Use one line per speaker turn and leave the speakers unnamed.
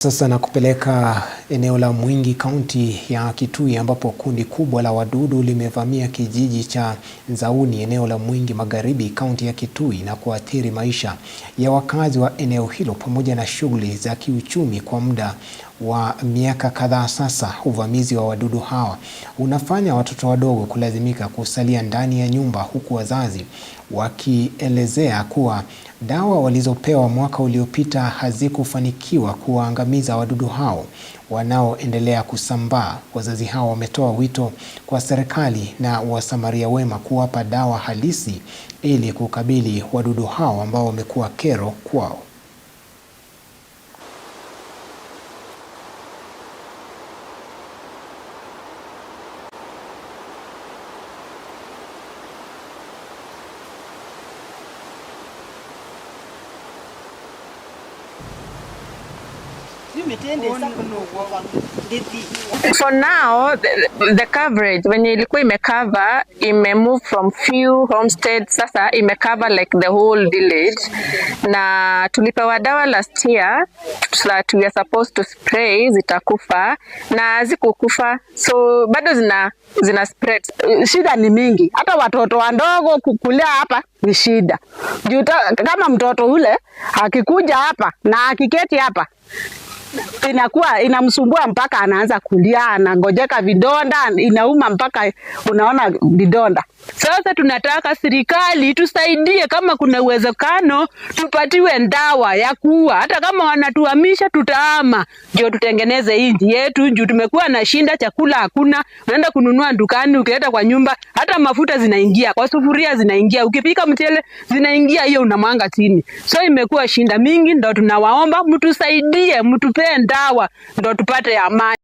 Sasa nakupeleka eneo la Mwingi, kaunti ya Kitui, ambapo kundi kubwa la wadudu limevamia kijiji cha Nzauni, eneo la Mwingi Magharibi, kaunti ya Kitui, na kuathiri maisha ya wakazi wa eneo hilo pamoja na shughuli za kiuchumi kwa muda wa miaka kadhaa sasa. Uvamizi wa wadudu hawa unafanya watoto wadogo kulazimika kusalia ndani ya nyumba, huku wazazi wakielezea kuwa dawa walizopewa mwaka uliopita hazikufanikiwa kuwaangamiza wadudu hao wanaoendelea kusambaa. Wazazi hao wametoa wito kwa serikali na wasamaria wema kuwapa dawa halisi ili kukabili wadudu hao ambao wamekuwa kero kwao.
For now, the coverage when ilikuwa imecover move from few homesteads, sasa imecover like the whole village, na tulipewa dawa last year that we are supposed to spray zitakufa na zikukufa, so bado zina spread.
Shida ni mingi, hata watoto wadogo kukulia hapa ni shida. Kama mtoto ule akikuja hapa na akiketi hapa inakuwa inamsumbua mpaka anaanza kulia, anangojeka vidonda, inauma mpaka unaona vidonda.
Sasa tunataka serikali tusaidie, kama kuna uwezekano tupatiwe dawa ya kuua. Hata kama wanatuhamisha tutahama, ndio tutengeneze hii nchi yetu. Ndio tumekuwa na shinda, chakula hakuna, unaenda kununua dukani, ukileta kwa nyumba hata mafuta zinaingia kwa sufuria, zinaingia ukipika mchele zinaingia, hiyo unamwanga chini. So imekuwa shinda mingi, ndio tunawaomba mtusaidie, mtupe dawa ndio tupate amani.